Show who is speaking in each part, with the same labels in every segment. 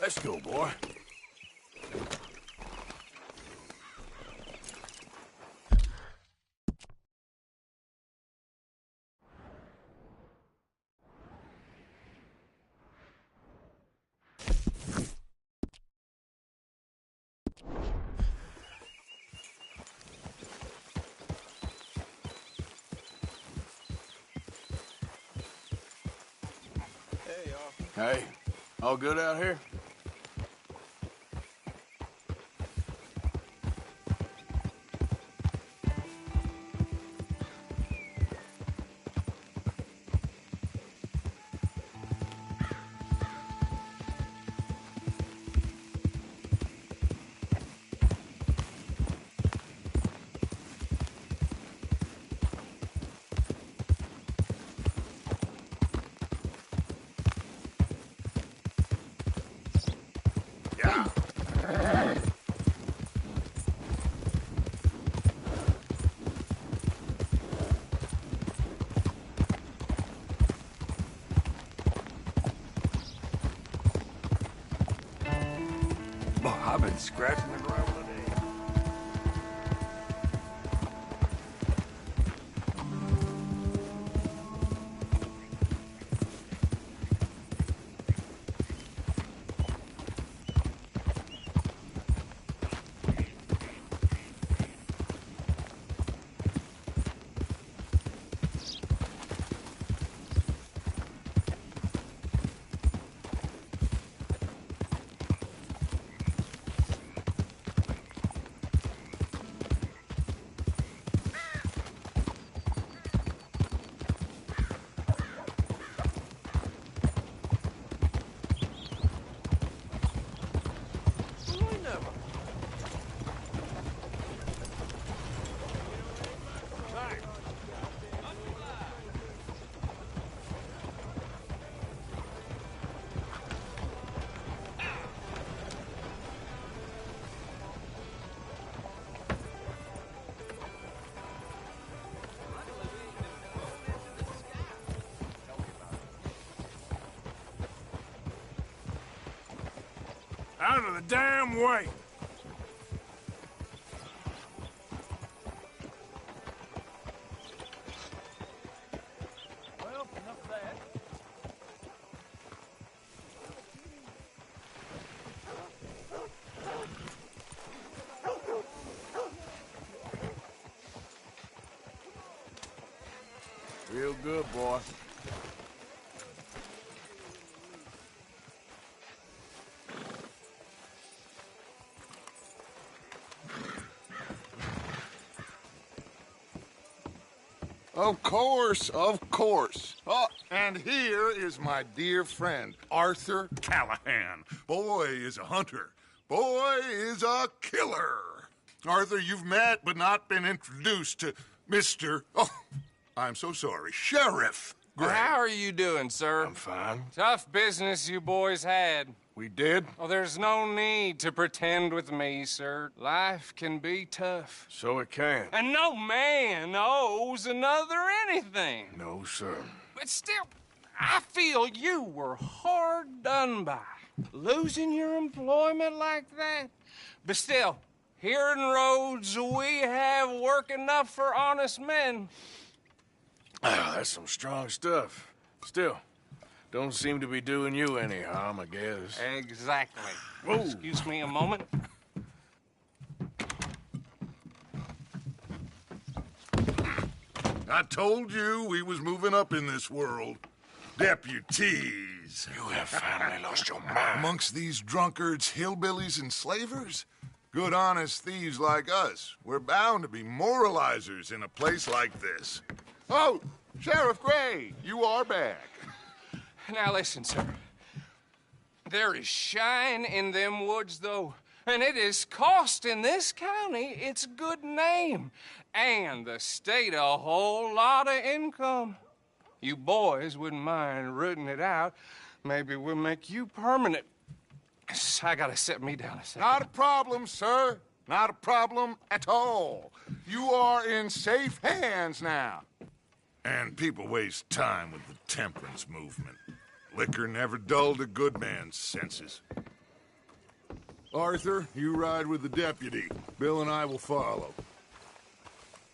Speaker 1: Let's go, boy. Hey, all good out here? Boy, I've been scratching the ground today. Out of the damn way! Well, enough of that. Real good, boy.
Speaker 2: Of course, of course. Oh, and here is my dear friend, Arthur Callahan. Boy is a hunter. Boy is a killer. Arthur, you've met but not been introduced to Mr. Oh, I'm so sorry, Sheriff Gray.
Speaker 3: How are you doing, sir?
Speaker 1: I'm fine.
Speaker 3: Tough business you boys had.
Speaker 1: We did?
Speaker 3: Oh, there's no need to pretend with me, sir. Life can be tough.
Speaker 1: So it can.
Speaker 3: And no man owes another anything.
Speaker 1: No, sir.
Speaker 3: But still, I feel you were hard done by. Losing your employment like that. But still, here in Rhodes, we have work enough for honest men.
Speaker 1: Oh, that's some strong stuff. Still, don't seem to be doing you any harm, I guess.
Speaker 3: Exactly.
Speaker 1: Whoa.
Speaker 3: Excuse me a moment.
Speaker 2: I told you we was moving up in this world. Deputies.
Speaker 1: You have finally lost your mind.
Speaker 2: Amongst these drunkards, hillbillies, and slavers? Good, honest thieves like us. We're bound to be moralizers in a place like this. Oh, Sheriff Gray, you are back.
Speaker 3: Now listen, sir. There is shine in them woods, though, and it is costing this county its good name and the state a whole lot of income. You boys wouldn't mind rooting it out. Maybe we'll make you permanent. I gotta set me down a second.
Speaker 2: Not a problem, sir. Not a problem at all. You are in safe hands now. And people waste time with the temperance movement. Liquor never dulled a good man's senses. Arthur, you ride with the deputy. Bill and I will follow.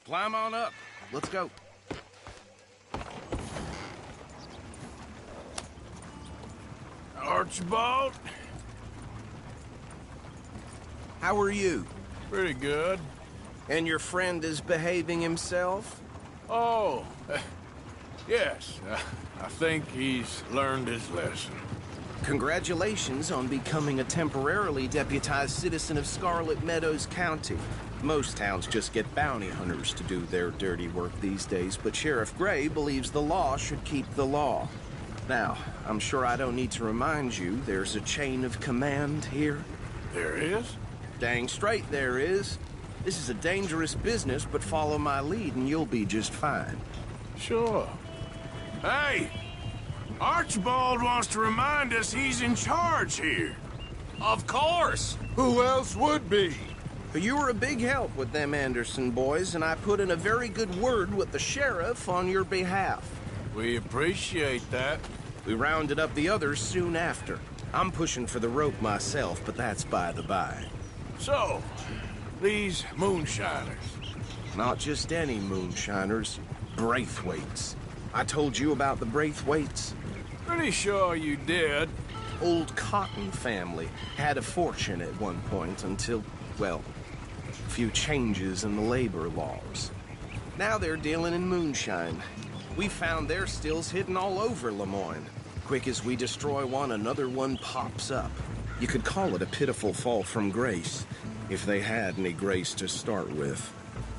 Speaker 4: Climb on up. Let's go.
Speaker 1: Archibald?
Speaker 4: How are you?
Speaker 1: Pretty good.
Speaker 4: And your friend is behaving himself?
Speaker 1: Oh, yes. I think he's learned his lesson.
Speaker 4: Congratulations on becoming a temporarily deputized citizen of Scarlet Meadows County. Most towns just get bounty hunters to do their dirty work these days, but Sheriff Gray believes the law should keep the law. Now, I'm sure I don't need to remind you there's a chain of command here.
Speaker 1: There is?
Speaker 4: Dang straight there is. This is a dangerous business, but follow my lead and you'll be just fine.
Speaker 1: Sure. Hey! Archibald wants to remind us he's in charge here.
Speaker 3: Of course!
Speaker 2: Who else would be?
Speaker 4: You were a big help with them Anderson boys, and I put in a very good word with the sheriff on your behalf.
Speaker 1: We appreciate that.
Speaker 4: We rounded up the others soon after. I'm pushing for the rope myself, but that's by the by.
Speaker 1: So, these moonshiners.
Speaker 4: Not just any moonshiners, Braithwaites. I told you about the Braithwaites?
Speaker 1: Pretty sure you did.
Speaker 4: Old Cotton family had a fortune at one point until, well, a few changes in the labor laws. Now they're dealing in moonshine. We found their stills hidden all over Lemoyne. Quick as we destroy one, another one pops up. You could call it a pitiful fall from grace, if they had any grace to start with.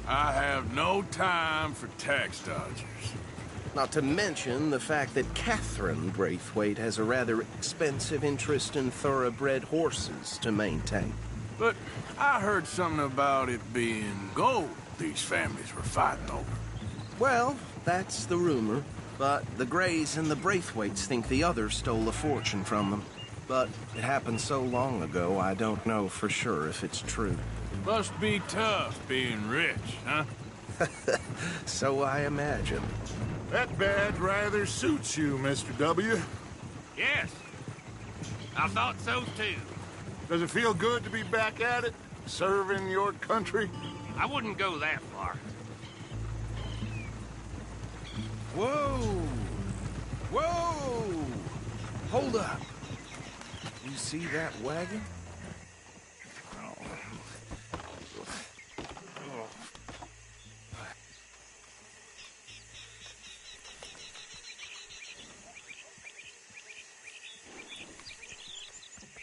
Speaker 1: I have no time for tax dodgers.
Speaker 4: Not to mention the fact that Catherine Braithwaite has a rather expensive interest in thoroughbred horses to maintain.
Speaker 1: But I heard something about it being gold these families were fighting over.
Speaker 4: Well, that's the rumor. But the Grays and the Braithwaites think the others stole a fortune from them. But it happened so long ago, I don't know for sure if it's true.
Speaker 1: Must be tough being rich, huh?
Speaker 4: So I imagine.
Speaker 2: That badge rather suits you, Mr. W.
Speaker 5: Yes, I thought so too.
Speaker 2: Does it feel good to be back at it, serving your country?
Speaker 5: I wouldn't go that far.
Speaker 4: Whoa! Whoa! Hold up. You see that wagon?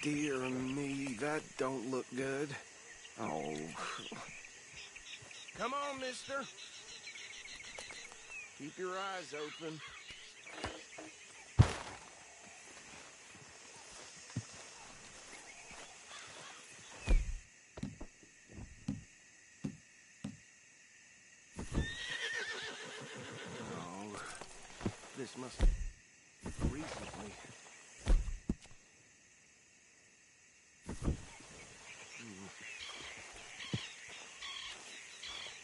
Speaker 4: Dear me, that don't look good. Oh. Come on, mister. Keep your eyes open. Oh, this must have recently.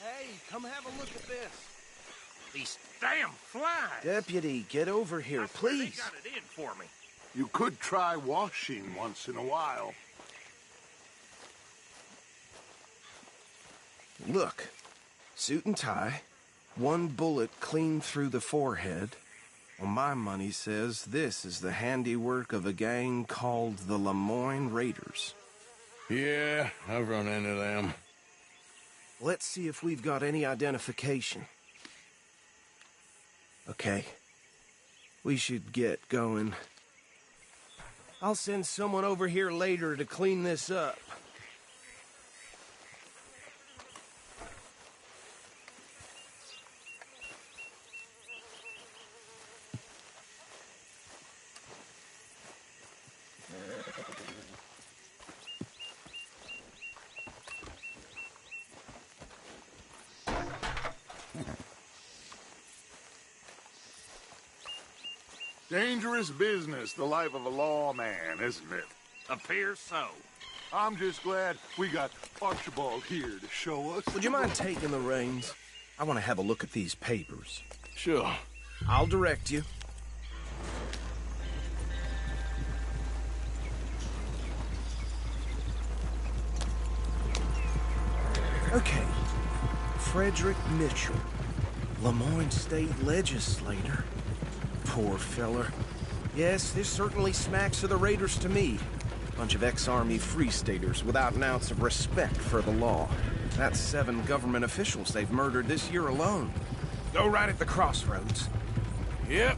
Speaker 4: Hey, come have a look at this.
Speaker 5: These damn flies!
Speaker 4: Deputy, get over here,
Speaker 5: I swear
Speaker 4: please.
Speaker 5: They got it in for me.
Speaker 2: You could try washing once in a while.
Speaker 4: Look, suit and tie, one bullet clean through the forehead. Well, my money says this is the handiwork of a gang called the Lemoyne Raiders.
Speaker 1: Yeah, I've run into them.
Speaker 4: Let's see if we've got any identification. Okay. We should get going. I'll send someone over here later to clean this up.
Speaker 2: Dangerous business, the life of a lawman, isn't it?
Speaker 5: Appears so.
Speaker 2: I'm just glad we got Archibald here to show us.
Speaker 4: Would you mind taking the reins? I want to have a look at these papers.
Speaker 1: Sure.
Speaker 4: I'll direct you. Okay. Frederick Mitchell, Lemoyne State Legislator. Poor feller. Yes, this certainly smacks of the Raiders to me. Bunch of ex-Army Free Staters without an ounce of respect for the law. That's 7 government officials they've murdered this year alone. Go right at the crossroads.
Speaker 1: Yep.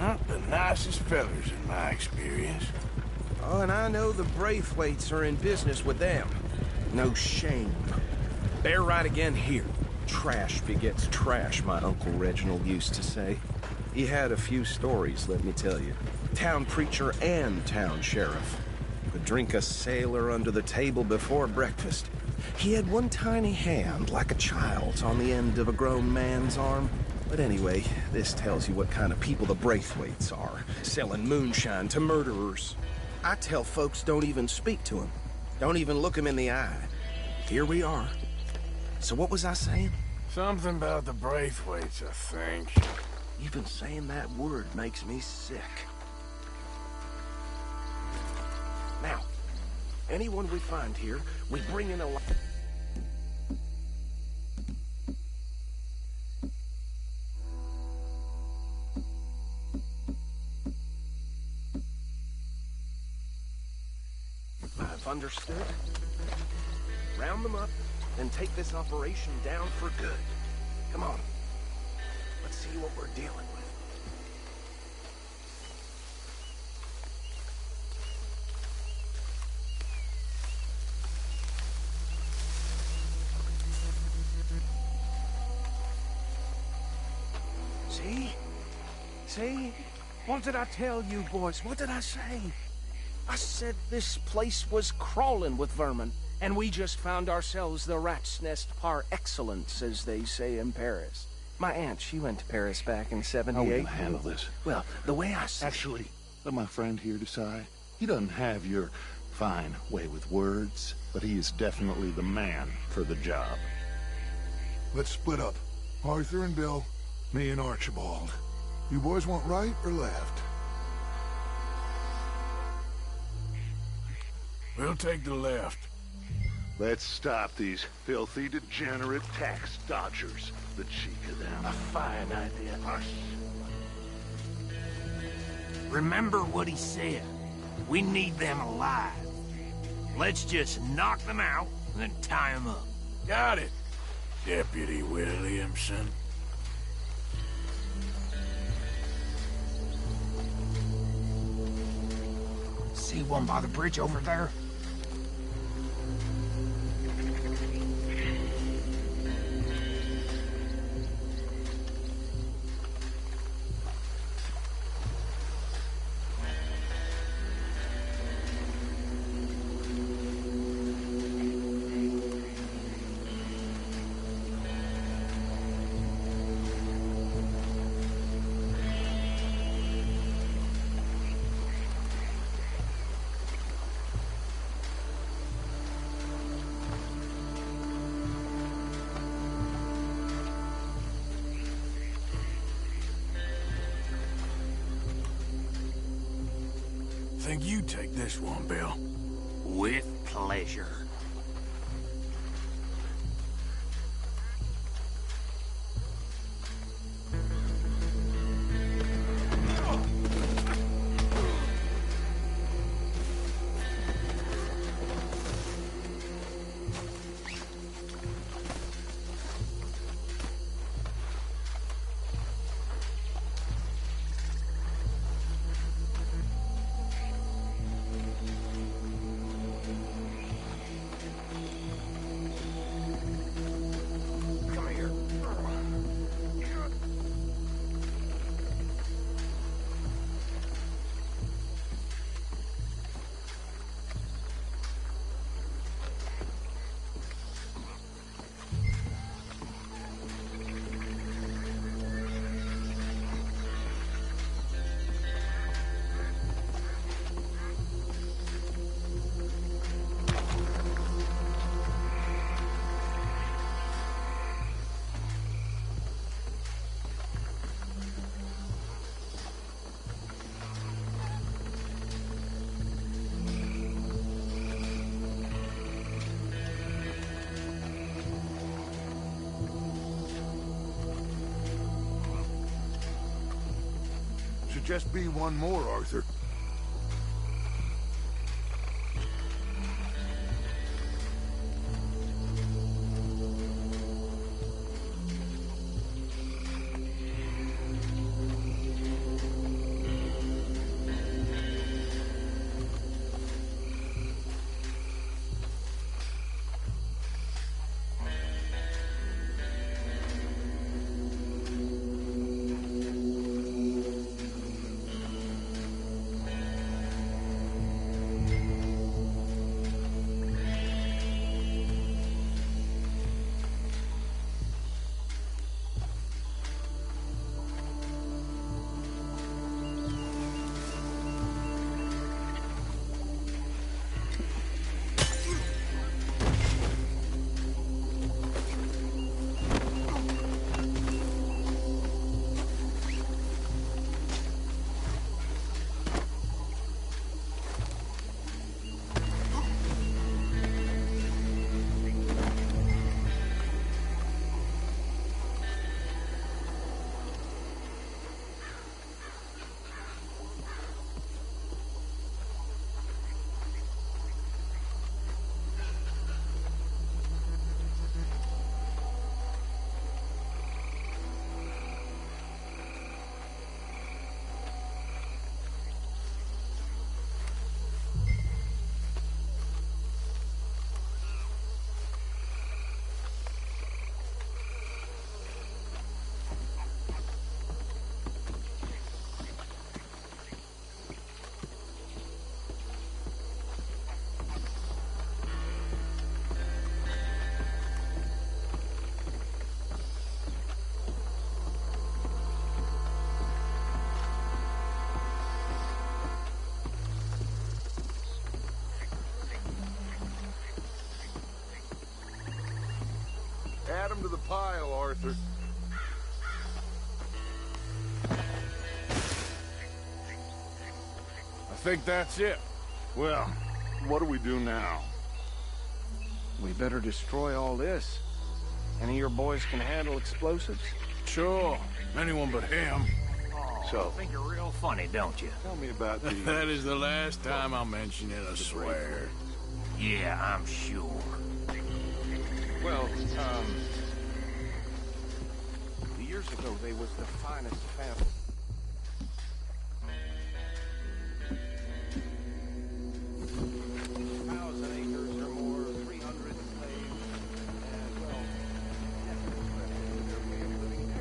Speaker 1: Not the nicest fellers in my experience.
Speaker 4: Oh, and I know the Braithwaites are in business with them. No shame. Bear right again here. Trash begets trash, my Uncle Reginald used to say. He had a few stories, let me tell you. Town preacher and town sheriff. Could drink a sailor under the table before breakfast. He had one tiny hand, like a child's, on the end of a grown man's arm. But anyway, this tells you what kind of people the Braithwaites are. Selling moonshine to murderers. I tell folks don't even speak to him. Don't even look him in the eye. Here we are. So what was I saying?
Speaker 1: Something about the Braithwaites, I think.
Speaker 4: Even saying that word makes me sick. Now, anyone we find here, we bring in alive. I've understood. Round them up, and take this operation down for good. Come on. Let's see what we're dealing with. See? See? What did I tell you, boys? What did I say? I said this place was crawling with vermin, and we just found ourselves the rat's nest par excellence, as they say in Paris. My aunt, she went to Paris back in '78.
Speaker 6: How are we gonna handle this?
Speaker 4: Well, the way I see
Speaker 6: Actually, let my friend here decide. He doesn't have your fine way with words, but he is definitely the man for the job.
Speaker 2: Let's split up. Arthur and Bill, me and Archibald. You boys want right or left?
Speaker 1: We'll take the left.
Speaker 6: Let's stop these filthy, degenerate tax dodgers. The cheek of them.
Speaker 5: A fine idea.
Speaker 6: Hush.
Speaker 5: Remember what he said. We need them alive. Let's just knock them out and then tie them up.
Speaker 1: Got it, Deputy Williamson.
Speaker 5: See one by the bridge over there?
Speaker 1: Think you take this one, Bill.
Speaker 5: With pleasure.
Speaker 2: just be one more, Arthur. Add him to the pile, Arthur.
Speaker 1: I think that's it.
Speaker 6: Well, what do we do now?
Speaker 4: We better destroy all this. Any of your boys can handle explosives?
Speaker 1: Sure. Anyone but him.
Speaker 6: So,
Speaker 5: I think you're real funny, don't you?
Speaker 6: tell me about the...
Speaker 1: That is the last time I'll mention it, I swear.
Speaker 5: Yeah, I'm sure.
Speaker 4: Well, years ago, they was the finest family. 1,000 acres or more, 300 slaves, and, well, their way of living kind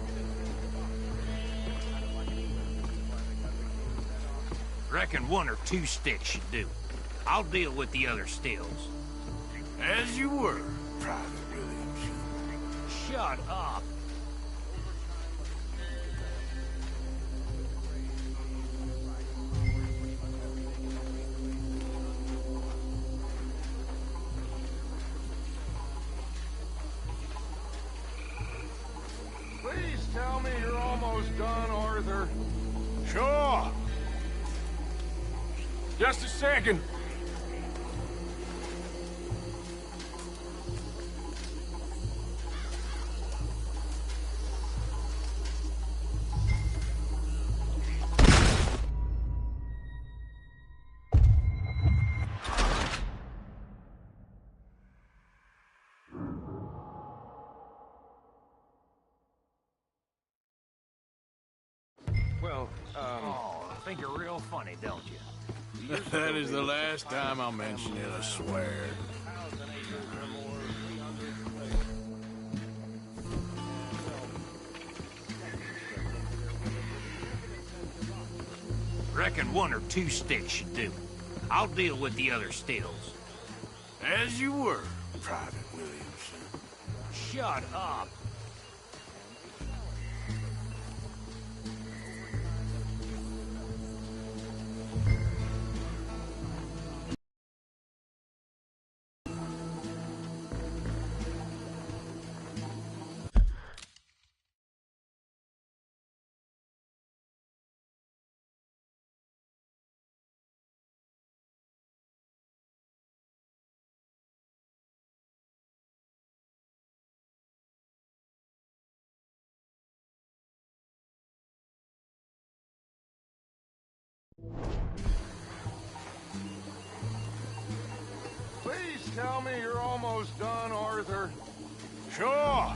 Speaker 4: of like England.
Speaker 5: Reckon one or two sticks should do. I'll deal with the other stills.
Speaker 1: As you were, Private Williamson.
Speaker 5: Shut up.
Speaker 2: Please tell me you're almost done, Arthur.
Speaker 1: Sure. Just a second.
Speaker 4: Well,
Speaker 5: Oh, I think you're real funny, don't you?
Speaker 1: That is the last time I'll mention it, I swear.
Speaker 5: Reckon one or two sticks should do. I'll deal with the other stills.
Speaker 1: As you were, Private Williamson.
Speaker 5: Shut up.
Speaker 2: tell me you're almost done, Arthur?
Speaker 1: Sure.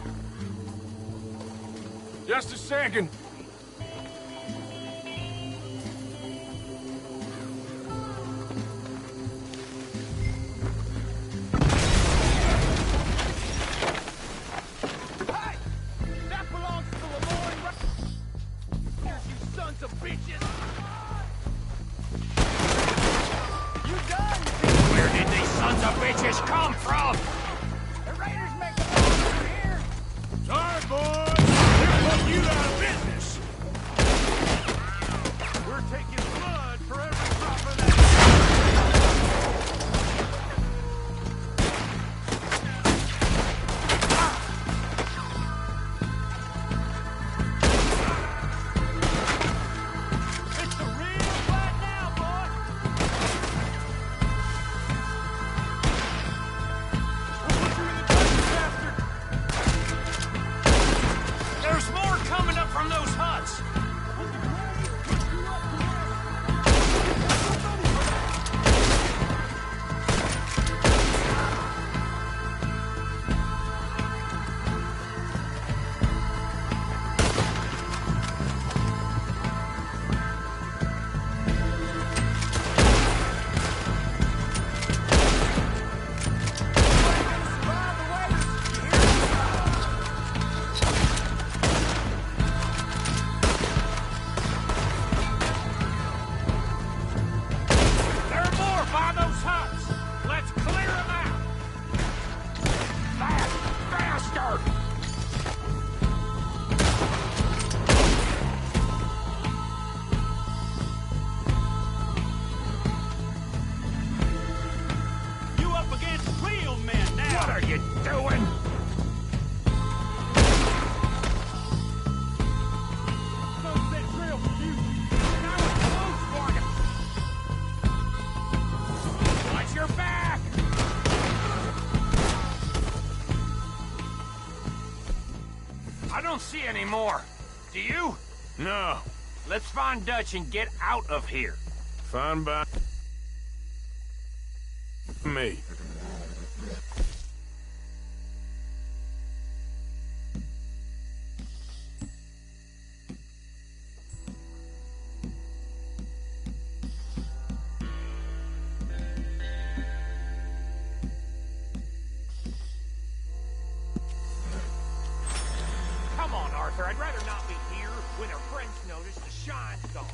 Speaker 1: Just a second.
Speaker 5: Hey! That belongs to the Lemoyne Raiders, you sons of bitches! You done? Where did these sons of bitches come from? The Raiders make a move over here!
Speaker 1: Sorry, boys. They're putting you out of business.
Speaker 5: We're taking blood for every drop of that. It's the real fight now, boy. We'll put you in the dungeon, bastard. There's more coming up from those huts. There are more by those huts. Let's clear them out. That bastard! You up against real men now. What are you doing? Drill for you. Now it's close for you. Watch your back! I don't see any more. Do you?
Speaker 1: No.
Speaker 5: Let's find Dutch and get out of here.
Speaker 1: Fine by me.
Speaker 5: Come on, Arthur. I'd rather not be here when our friends notice the shine's gone.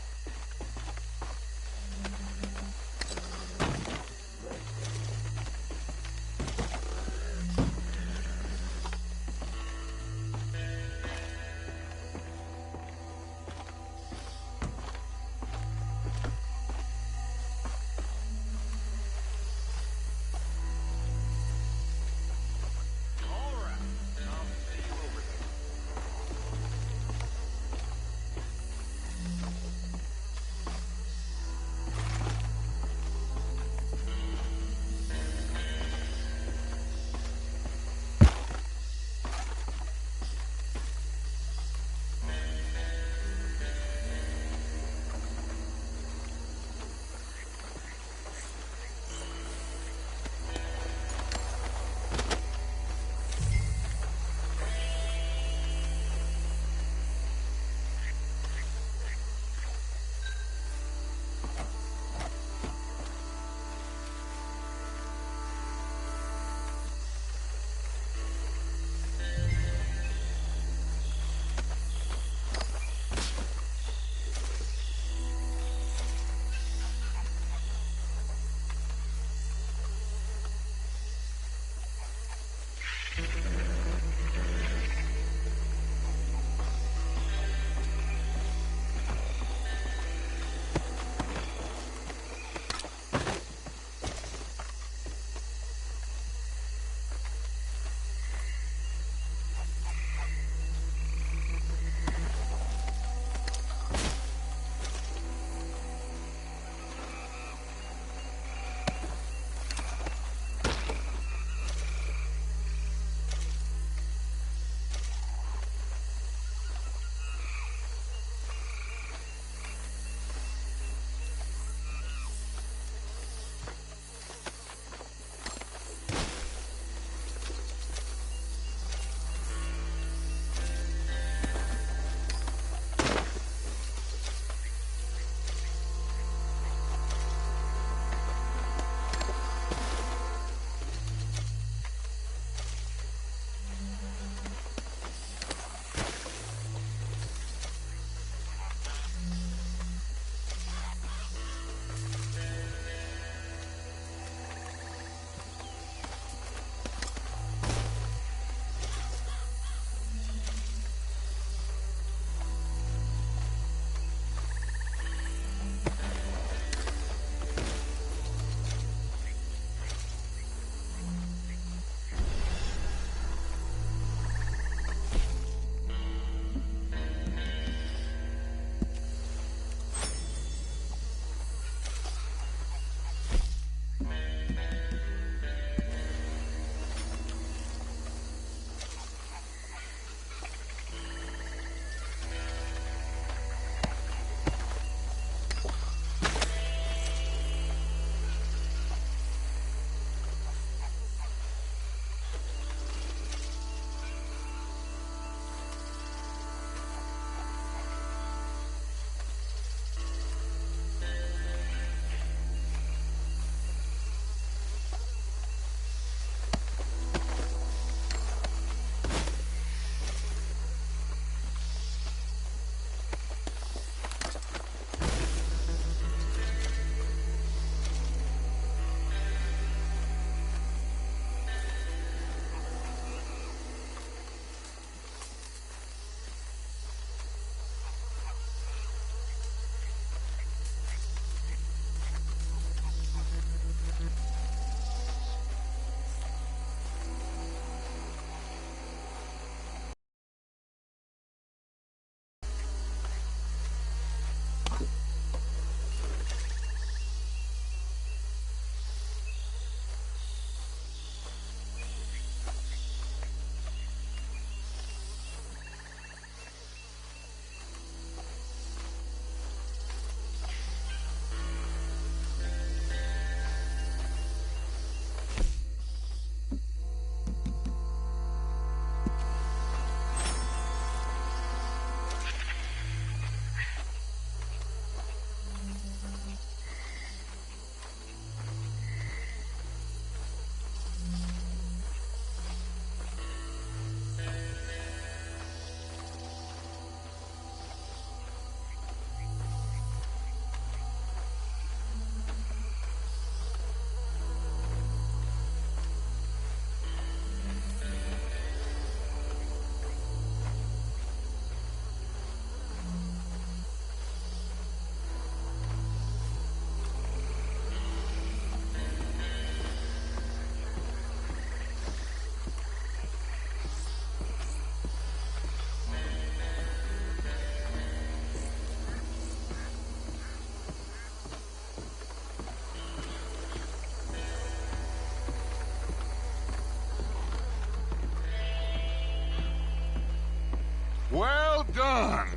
Speaker 2: done.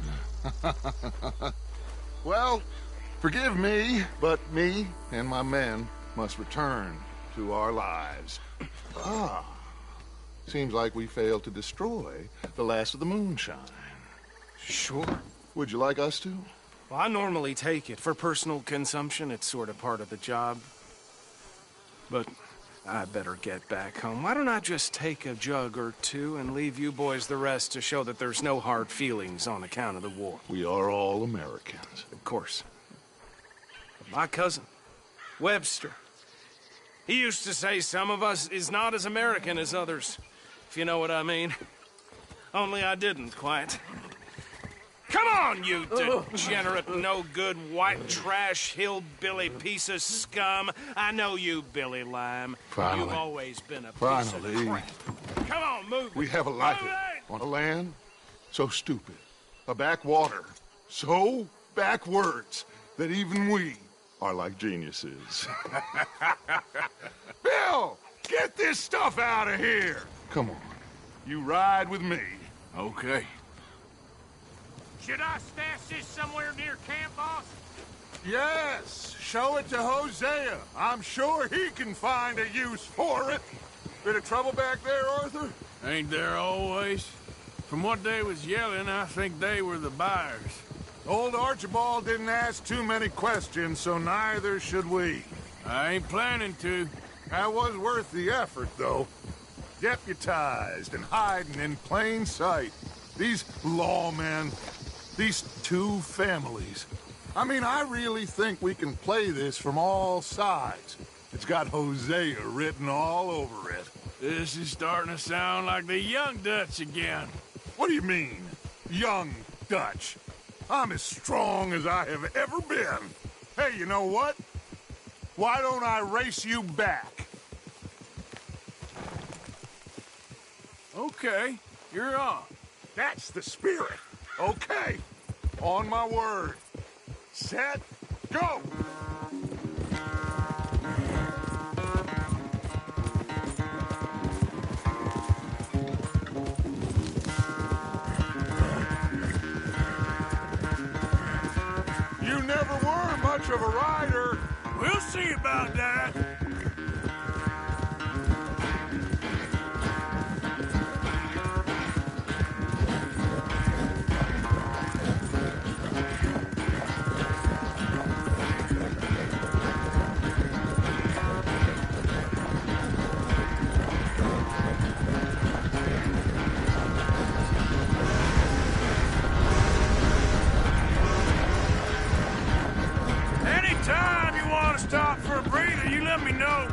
Speaker 2: Well, forgive me, but me and my men must return to our lives. Seems like we failed to destroy the last of the moonshine.
Speaker 4: Sure.
Speaker 2: Would you like us to?
Speaker 4: Well, I normally take it. For personal consumption, it's sort of part of the job. But I better get back home. Why don't I just take a jug or two and leave you boys the rest to show that there's no hard feelings on account of the war?
Speaker 2: We are all Americans.
Speaker 4: Of course. But my cousin, Webster, he used to say some of us is not as American as others, if you know what I mean. Only I didn't quite. Come on, you degenerate, no-good, white trash, hillbilly piece of scum. I know you, Billy Lime.
Speaker 2: Finally.
Speaker 4: You've always been a piece
Speaker 2: Finally.
Speaker 4: of crap. Come on, move
Speaker 2: We
Speaker 4: it.
Speaker 2: have a life
Speaker 4: Move it!
Speaker 2: on a land so stupid, a backwater so backwards that even we are like geniuses. Bill, get this stuff out of here. Come on, you ride with me.
Speaker 1: Okay.
Speaker 5: Should I stash this somewhere near camp, boss?
Speaker 2: Yes, show it to Hosea. I'm sure he can find a use for it. Bit of trouble back there, Arthur?
Speaker 1: Ain't there always? From what they was yelling, I think they were the buyers.
Speaker 2: Old Archibald didn't ask too many questions, so neither should we.
Speaker 1: I ain't planning to.
Speaker 2: That was worth the effort, though. Deputized and hiding in plain sight. These lawmen, these two families. I mean, I really think we can play this from all sides. It's got Hosea written all over it.
Speaker 1: This is starting to sound like the Young Dutch again.
Speaker 2: What do you mean, young Dutch? I'm as strong as I have ever been. Hey, you know what? Why don't I race you back?
Speaker 1: Okay, you're on.
Speaker 2: That's the spirit. Okay. On my word. Set, go! You never were much of a rider.
Speaker 1: We'll see about that. Anytime you want to stop for a breather, you let me know.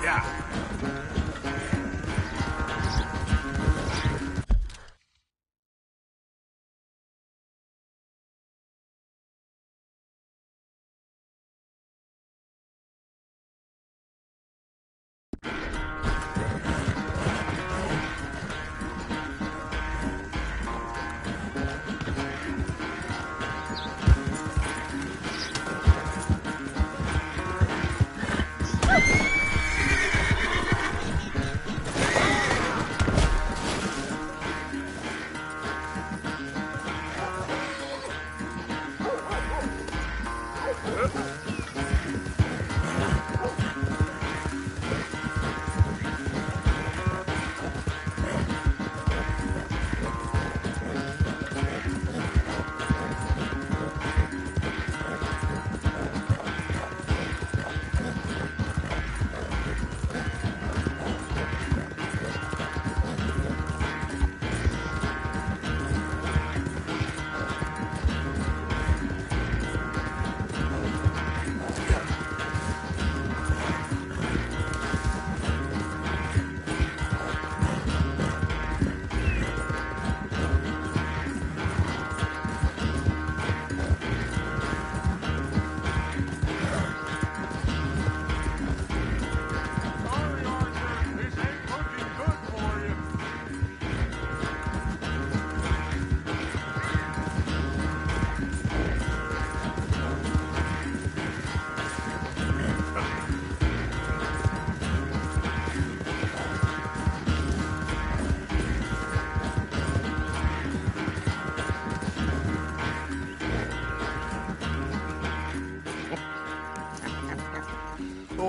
Speaker 1: Yeah.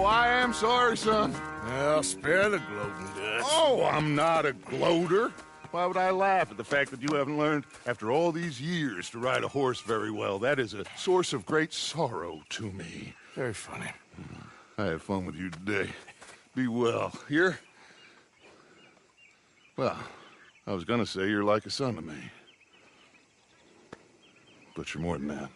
Speaker 2: Oh, I am sorry, son.
Speaker 1: Well, spare the gloating, Dutch.
Speaker 2: Oh, I'm not a gloater. Why would I laugh at the fact that you haven't learned, after all these years, to ride a horse very well? That is a source of great sorrow to me.
Speaker 1: Very funny.
Speaker 2: I had fun with you today. Be well. Here? Well, I was gonna say you're like a son to me. But you're more than that.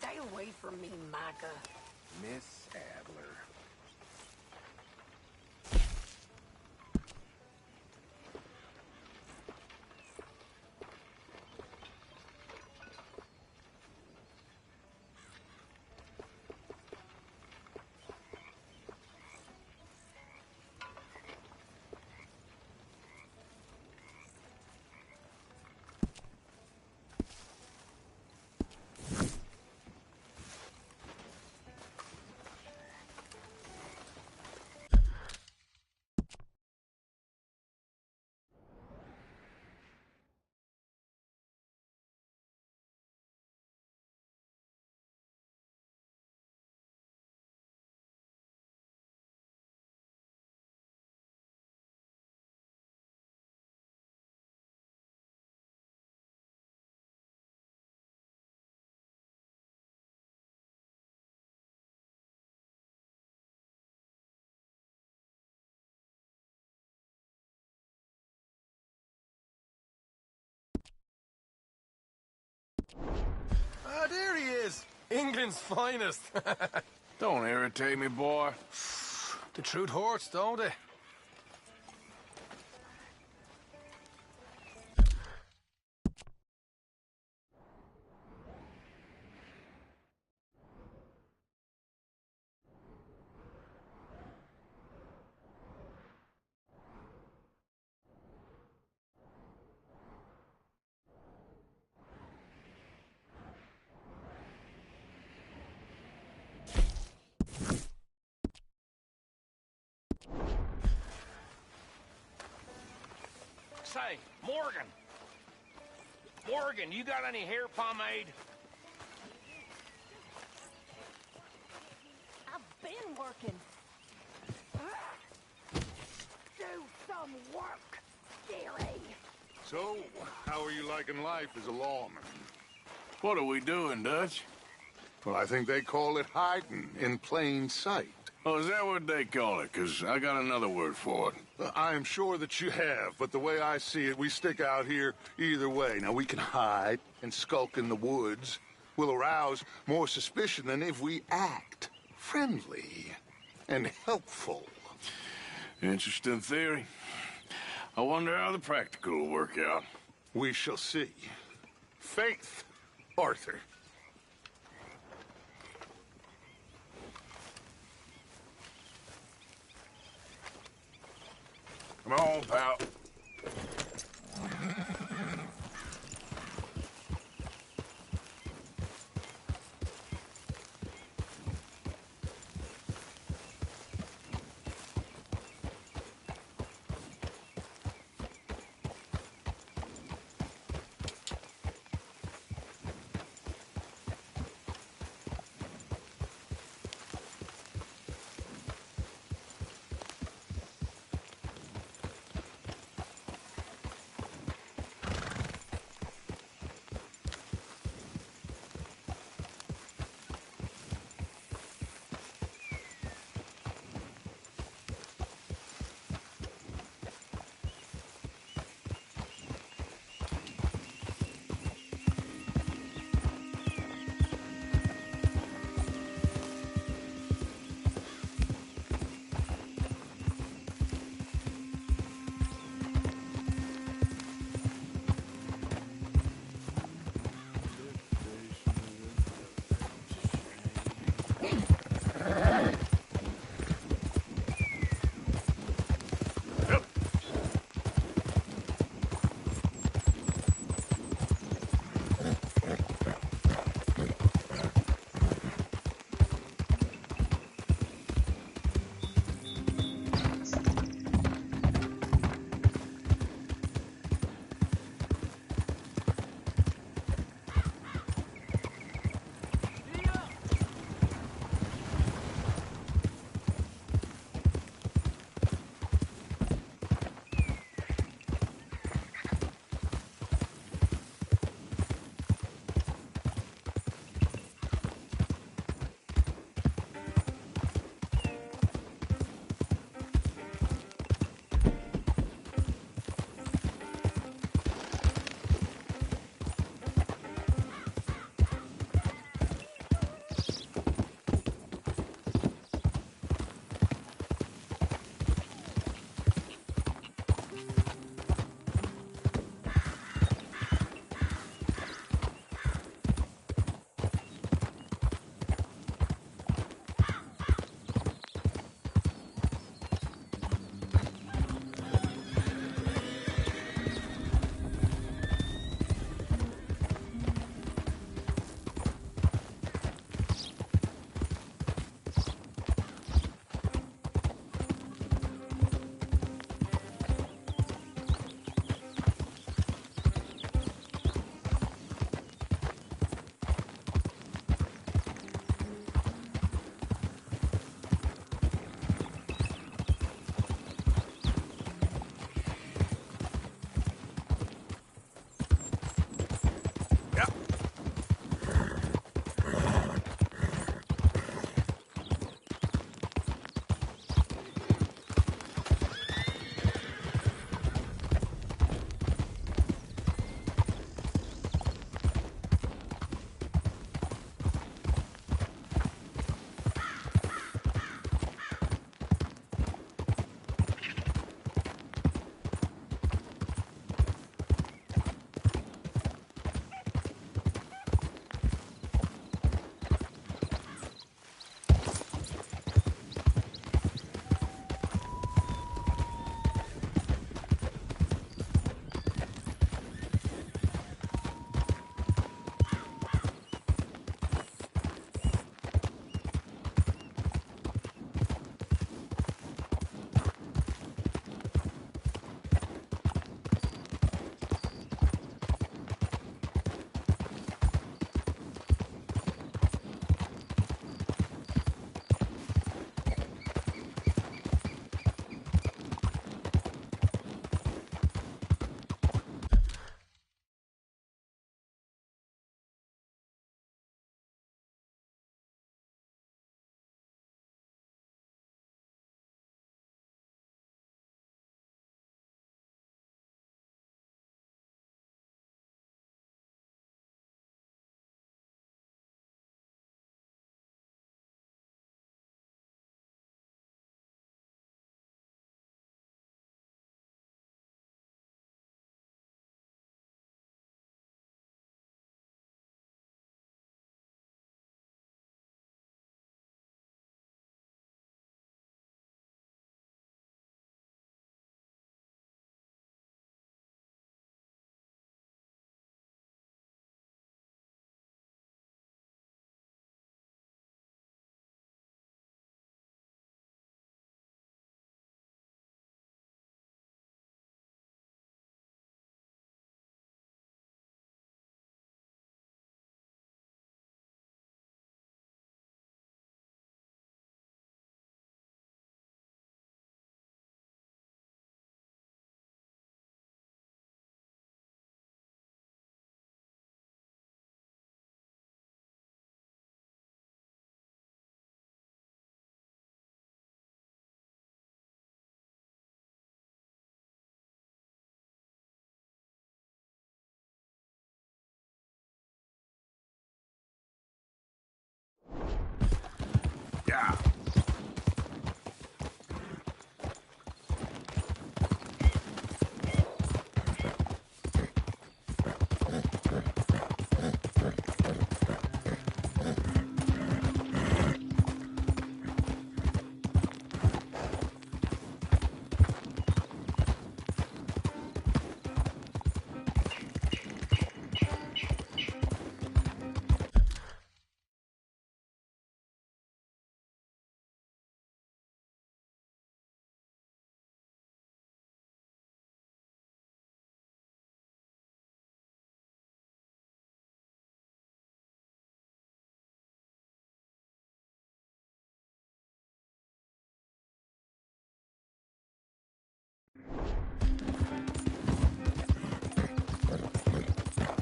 Speaker 7: Stay away from me, Micah.
Speaker 4: Miss Adler.
Speaker 8: Ah, there he is. England's finest.
Speaker 1: Don't irritate me, boy.
Speaker 8: The truth hurts, don't it?
Speaker 5: Say, Morgan. Morgan, you got any hair pomade?
Speaker 7: I've been working. Do some work, Gary.
Speaker 2: So, how are you liking life as a lawman?
Speaker 1: What are we doing, Dutch?
Speaker 2: Well, I think they call it hiding in plain sight.
Speaker 1: Oh, is that what they call it? 'Cause I got another word for it.
Speaker 2: I am sure that you have, but the way I see it, we stick out here either way. Now, we can hide and skulk in the woods. We'll arouse more suspicion than if we act friendly and helpful.
Speaker 1: Interesting theory. I wonder how the practical will work out.
Speaker 2: We shall see. Faith, Arthur.
Speaker 1: Come on, pal.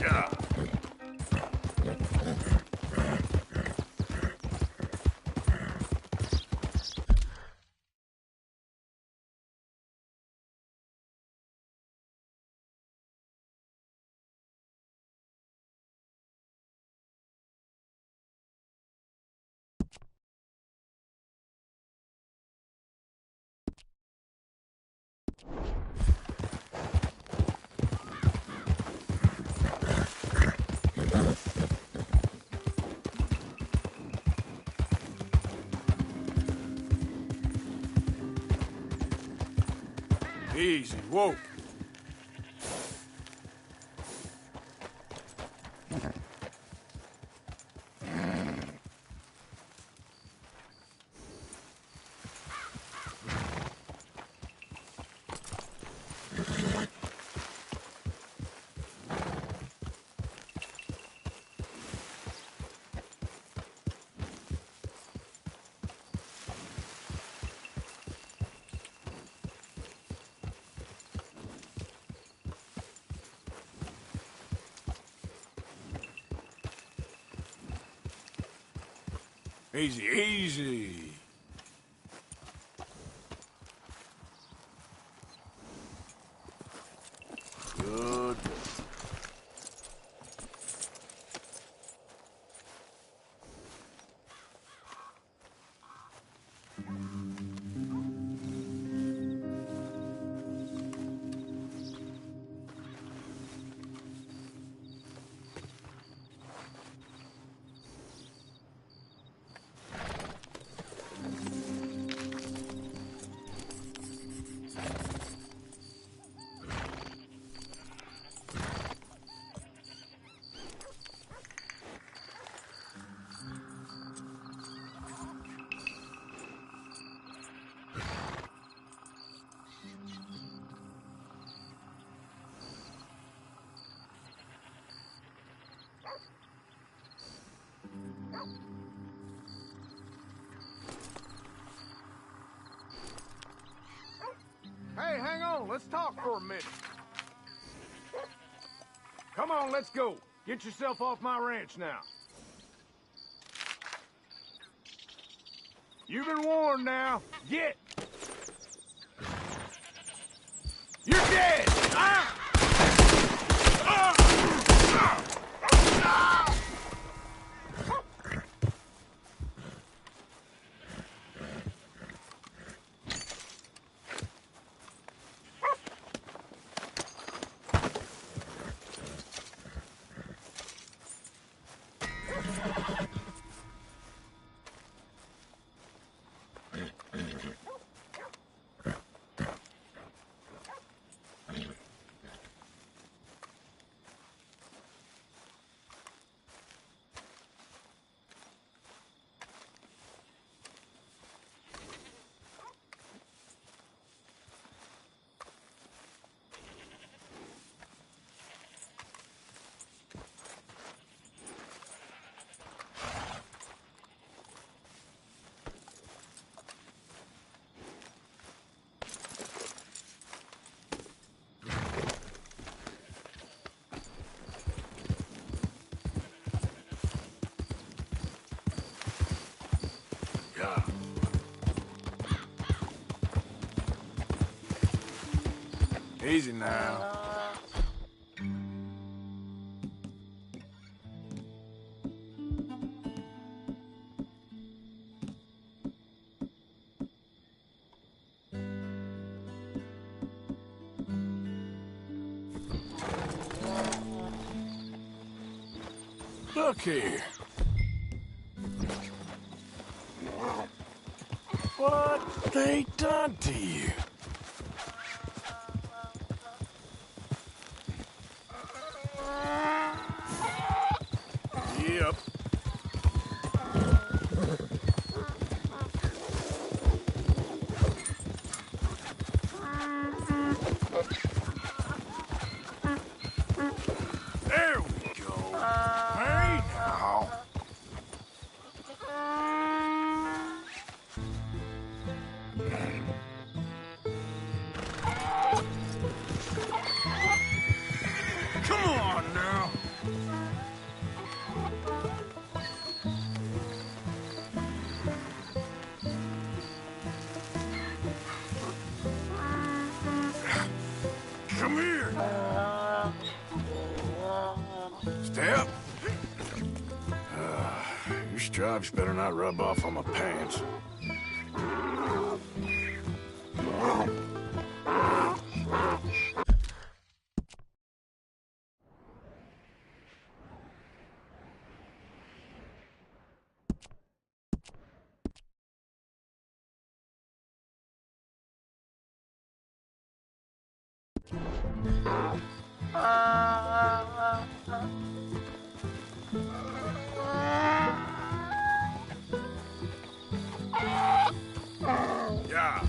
Speaker 2: Yeah.
Speaker 1: Easy, whoa. Easy, easy. Good.
Speaker 8: Hey, hang on. Let's talk for a minute. Come on, let's go. Get yourself off my ranch now. You've been warned now. Get! You're dead! Ah! Ah! Ah! Ah!
Speaker 1: Easy now. Look here. What they done to you? Yep. There we go. Hey now. Come on now. stripes better not rub off on my pants. Yeah.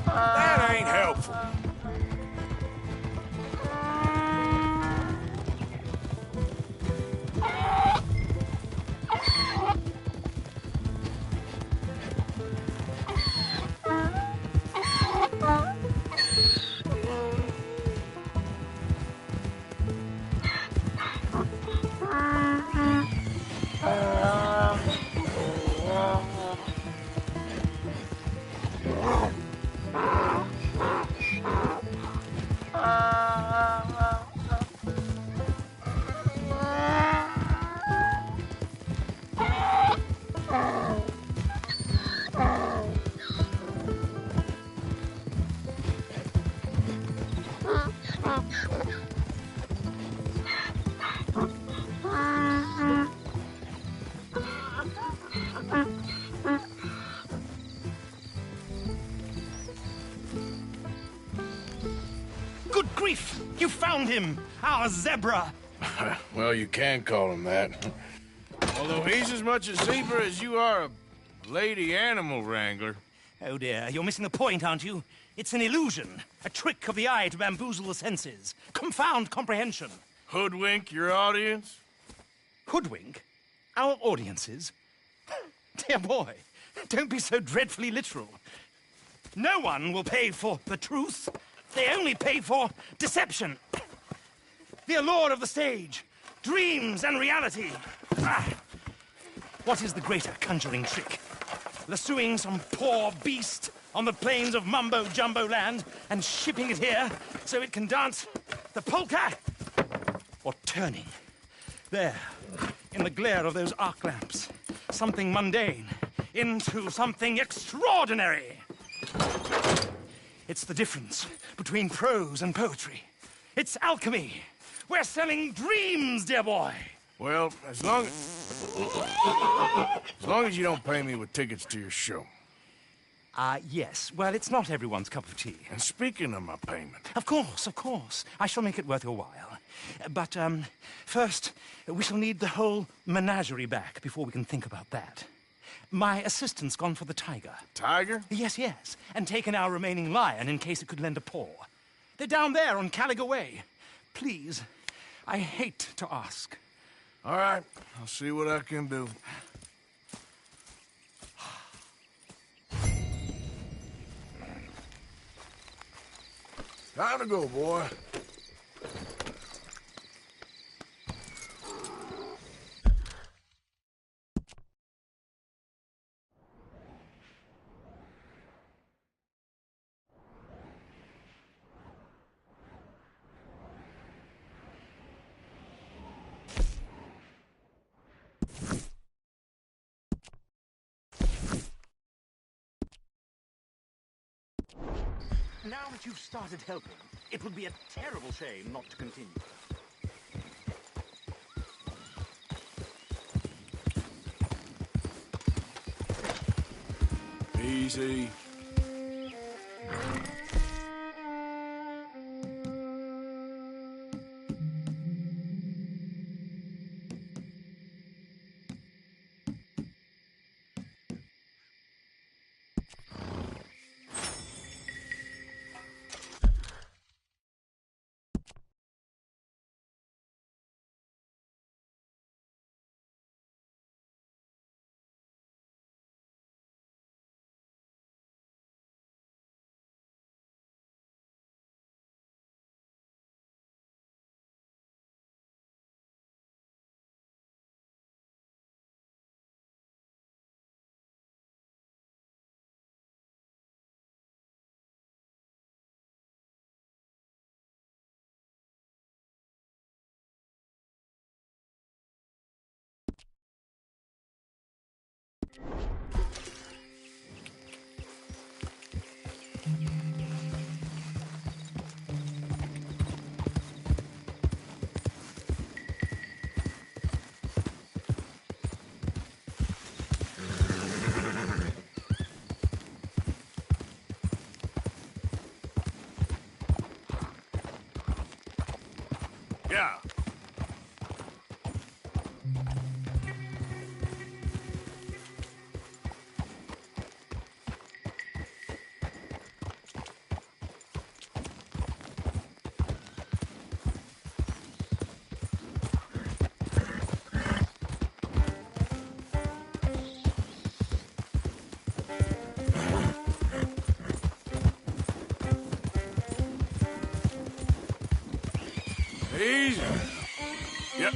Speaker 1: That ain't helpful.
Speaker 5: Good grief! You found him! Our zebra!
Speaker 1: Well, you can call him that. Although he's as much a zebra as you are a lady animal wrangler.
Speaker 5: Oh dear, you're missing the point, aren't you? It's an illusion, a trick of the eye to bamboozle the senses, confound comprehension.
Speaker 1: Hoodwink your audience?
Speaker 5: Hoodwink? Our audiences? Dear boy, don't be so dreadfully literal. No one will pay for the truth. They only pay for deception. The allure of the stage, dreams and reality. What is the greater conjuring trick? Lassoing some poor beast on the plains of mumbo-jumbo land and shipping it here so it can dance the polka? Or turning, there, in the glare of those arc lamps, something mundane into something extraordinary? It's the difference between prose and poetry. It's alchemy. We're selling dreams, dear boy.
Speaker 1: Well, as long as you don't pay me with tickets to your show.
Speaker 5: Yes. Well, it's not everyone's cup of tea.
Speaker 1: And speaking of my payment...
Speaker 5: Of course, of course. I shall make it worth your while. But, first, we shall need the whole menagerie back before we can think about that. My assistant's gone for the tiger.
Speaker 1: Tiger?
Speaker 5: Yes, yes. And taken our remaining lion in case it could lend a paw. They're down there on Caliga Way. Please, I hate to ask.
Speaker 1: All right, I'll see what I can do. Time to go, boy.
Speaker 5: Now that you've started helping, it would be a terrible shame not to continue.
Speaker 1: Easy. Yeah. Easy. Yep.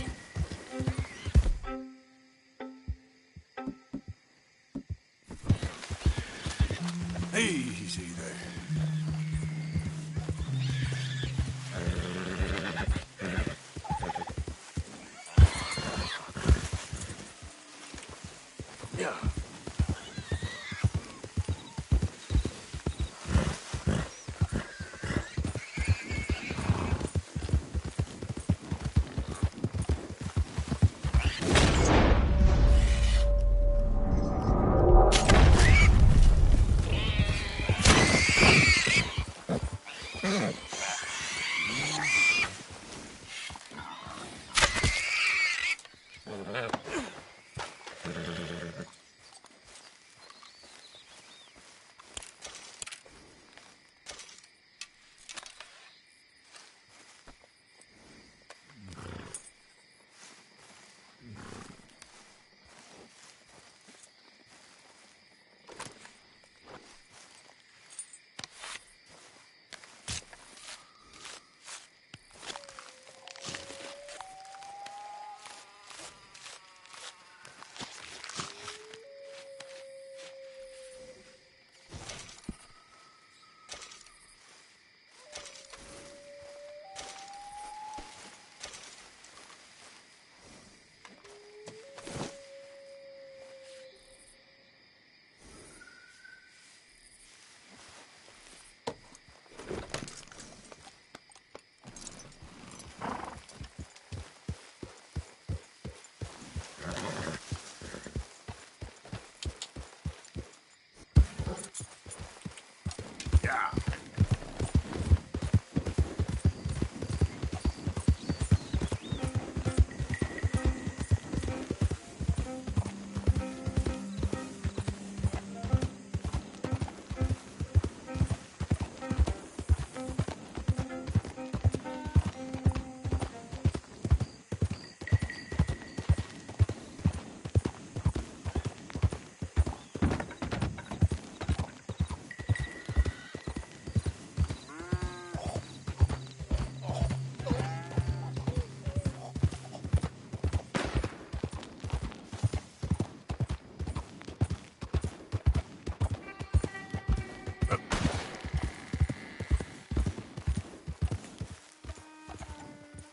Speaker 1: Easy there. Yeah. Yeah.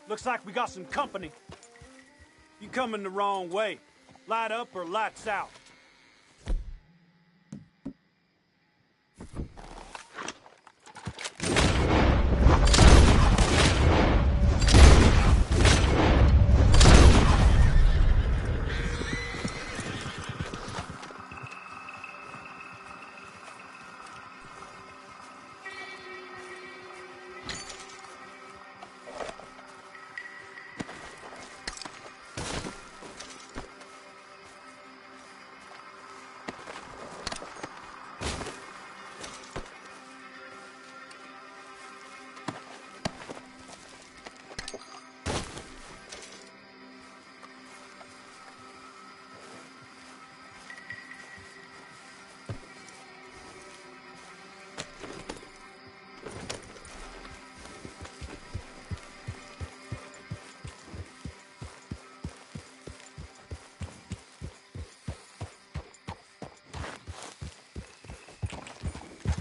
Speaker 8: Looks like we got some company. You coming the wrong way. Light up or lights out.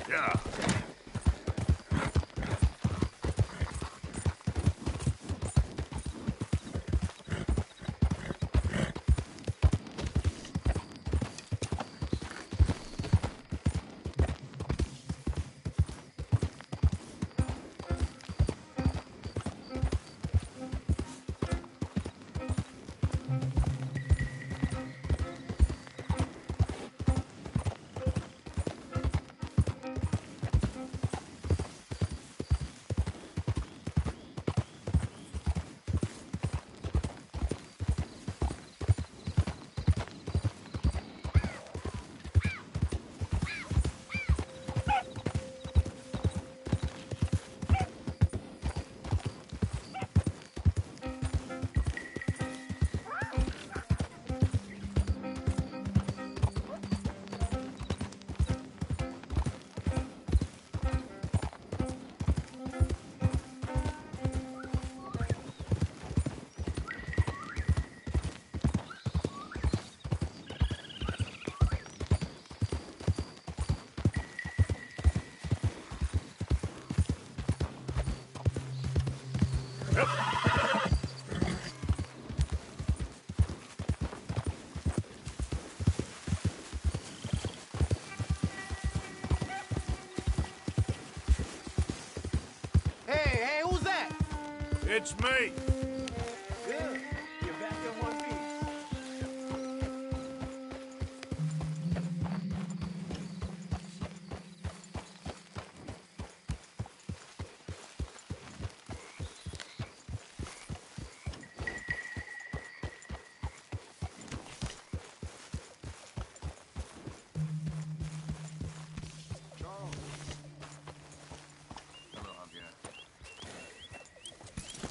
Speaker 2: Yeah.
Speaker 9: Hey, who's that?
Speaker 1: It's me.
Speaker 9: Good. You're back in one piece.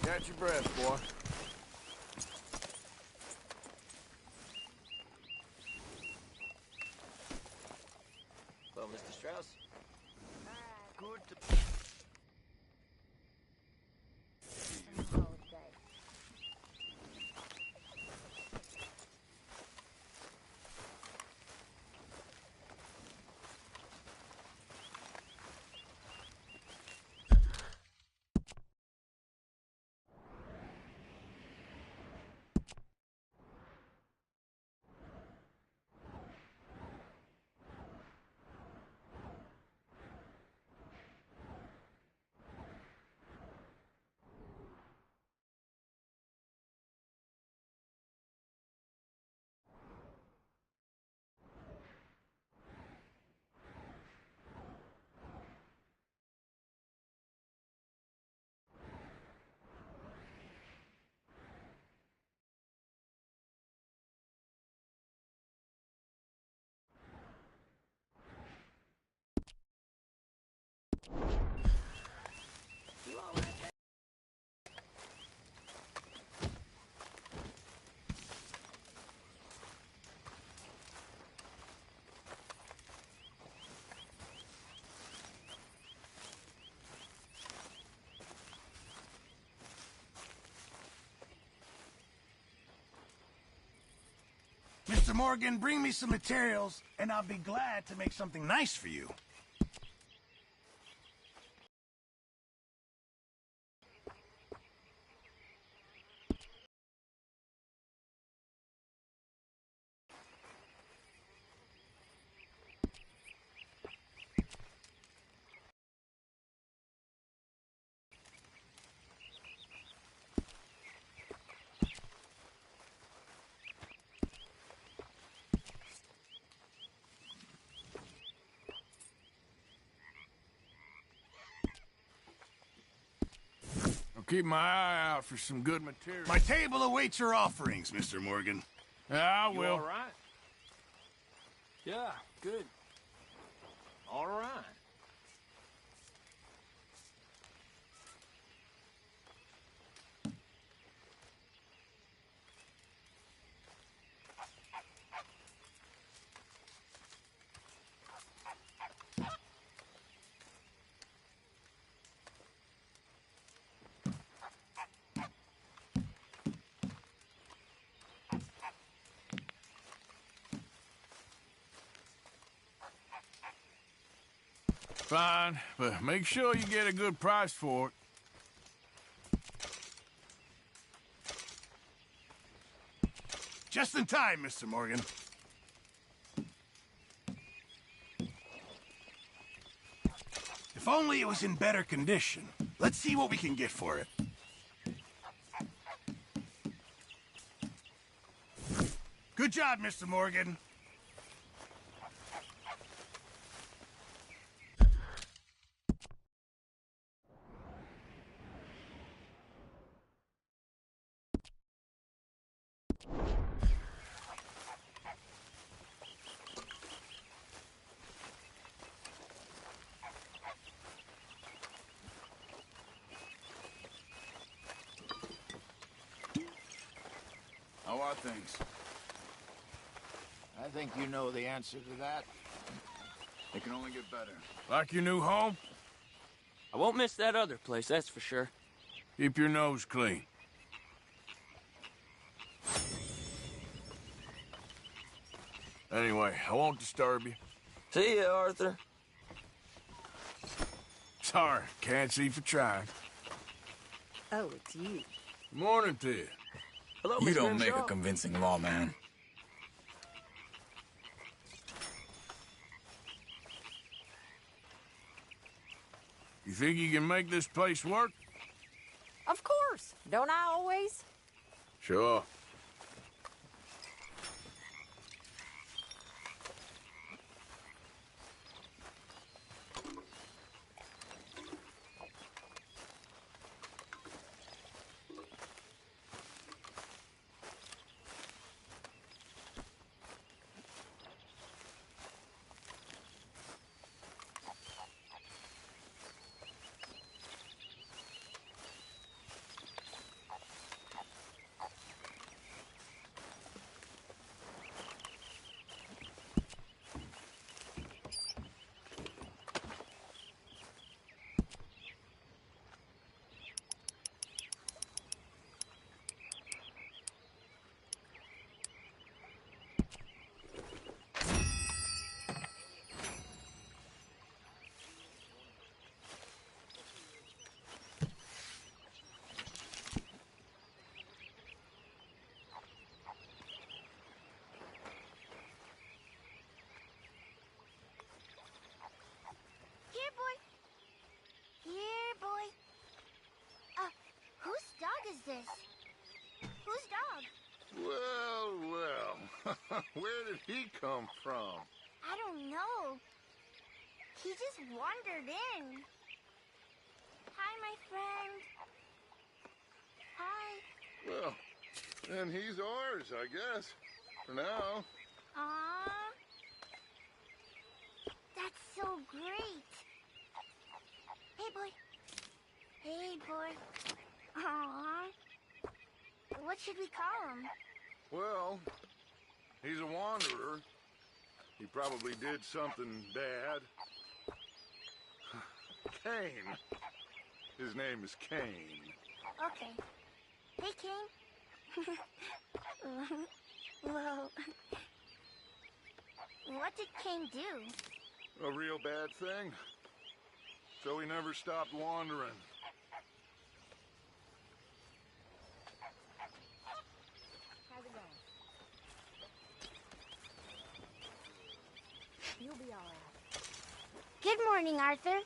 Speaker 1: Catch your breath, boy.
Speaker 9: Well, Mr. Strauss. Good to...
Speaker 10: Mr. Morgan, bring me some materials, and I'll be glad to make something nice for you.
Speaker 1: I'll keep my eye out for some good material.
Speaker 10: My table awaits your offerings, Mr. Morgan.
Speaker 1: Yeah, I
Speaker 9: You
Speaker 1: will.
Speaker 9: all right? Yeah, good. All right.
Speaker 1: Fine, but make sure you get a good price for it.
Speaker 10: Just in time, Mr. Morgan. If only it was in better condition. Let's see what we can get for it. Good job, Mr. Morgan.
Speaker 11: How are things? I think you know the answer to that. It can only get better.
Speaker 1: Like your new home?
Speaker 9: I won't miss that other place, that's for sure.
Speaker 1: Keep your nose clean. Anyway, I won't disturb you.
Speaker 9: See ya, Arthur.
Speaker 1: Sorry, can't see for trying.
Speaker 7: Oh, it's you.
Speaker 1: Morning to you.
Speaker 9: Hello,
Speaker 11: You
Speaker 9: Mr.
Speaker 11: don't make a
Speaker 9: Henshaw.
Speaker 11: convincing lawman.
Speaker 1: You think you can make this place work?
Speaker 7: Of course. Don't I always?
Speaker 1: Sure.
Speaker 12: Here, boy. Here, boy. Whose dog is this? Whose dog?
Speaker 2: Well, well. Where did he come from?
Speaker 12: I don't know. He just wandered in. Hi, my friend. Hi.
Speaker 2: Well, then he's ours, I guess. For now.
Speaker 12: Aww. That's so great. Hey, boy. Hey, boy. Aww. What should we call him?
Speaker 2: Well, he's a wanderer. He probably did something bad. Cain. His name is Cain.
Speaker 12: Okay. Hey, King. Well, what did Cain do?
Speaker 2: A real bad thing. So he never stopped wandering.
Speaker 12: How's it going? You'll be all right. Good morning, Arthur.